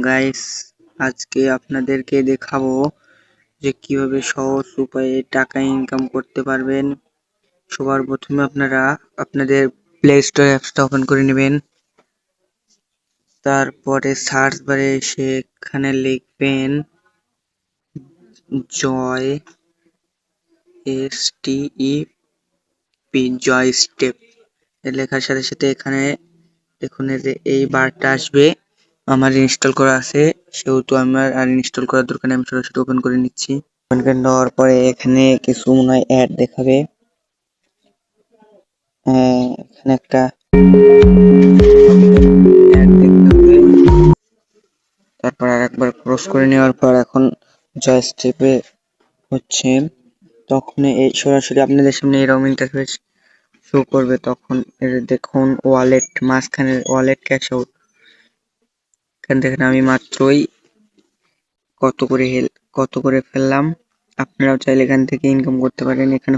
Guys, আজকে আপনাদেরকে দেখাবো যে কিভাবে সহজ উপায়ে টাকা ইনকাম করতে পারবেন। সবার প্রথমে আপনারা আপনাদের প্লে স্টোর অ্যাপসটা ওপেন করে নেবেন। তারপরে সার্চ বারে সেখানে লিখবেন জয় STEP জয় স্টেপ। লেখার সাথে সাথে এখানে দেখুন এই বারটা আসবে। আমার ইনস্টল করা আছে, সেহেতু আমার আর ইনস্টল করার দরকার নেই, আমি সরাসরি ওপেন করে নিচ্ছি। ওপেন করে নেওয়ার পরে এখানে কিছু মনে হয় অ্যাড দেখাবে। এখানে একটা অ্যাড দেখতে হবে। তারপর আর একবার ক্রস করে নেওয়ার পর এখন জয় স্টেপে হচ্ছে, তখন এই সরাসরি আপনাদের সামনে এরকম ইন্টারফেস শো করবে। তখন দেখুন ওয়ালেট, মাঝখানে ওয়ালেট ক্যাশ আউট। এখান থেকে আমি মাত্রই কত করে ফেললাম। আপনারাও চাইলে এখান থেকে ইনকাম করতে পারেন। এখানে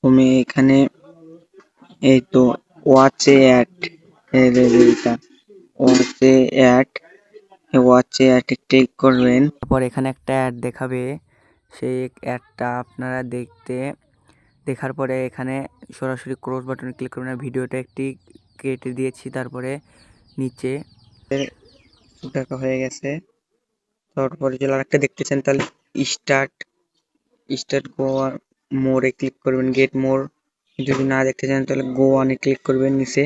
হোমে এখানে এই তো ওয়াচে অ্যাড, ওয়াচে অ্যাড ক্লিক করবেন। তারপর এখানে একটা অ্যাড দেখাবে, সেই অ্যাডটা আপনারা দেখার পরে এখানে সরাসরি ক্রস বাটনে ক্লিক করবেন। ভিডিওটা একটি কেটে দিয়েছি, তারপরে নিচে টাকা হয়ে গেছে। তারপরে যদি আরেকটা দেখতে চান তাহলে স্টার্ট গো মোরে ক্লিক করবেন, গেট মোর। যদি না দেখতে চান তাহলে গো অনে ক্লিক করবেন। নিচে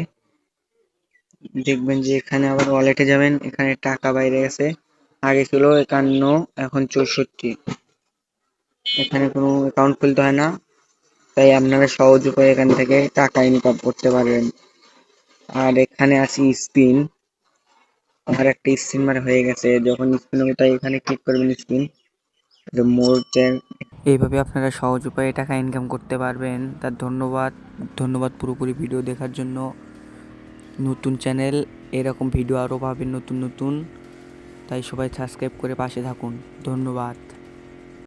দেখবেন যে এখানে আবার ওয়ালেটে যাবেন, এখানে টাকা বাইরে গেছে। আগে ছিল 51, এখন 64। এখানে কোনো অ্যাকাউন্ট খুলতে হয় না, তাই আপনারা সহজ উপায়ে এখান থেকে টাকা ইনকাম করতে পারবেন। আর এখানে আছে স্পিন, আমার একটা স্পিন মারা হয়ে গেছে। যখন স্পিন হবে তাই এখানে ক্লিক করবেন স্পিন মোর চ্যান। এইভাবে আপনারা সহজ উপায়ে টাকা ইনকাম করতে পারবেন। তার ধন্যবাদ পুরোপুরি ভিডিও দেখার জন্য। নতুন চ্যানেল, এরকম ভিডিও আরও পাবেন নতুন নতুন, তাই সবাই সাবস্ক্রাইব করে পাশে থাকুন। ধন্যবাদ।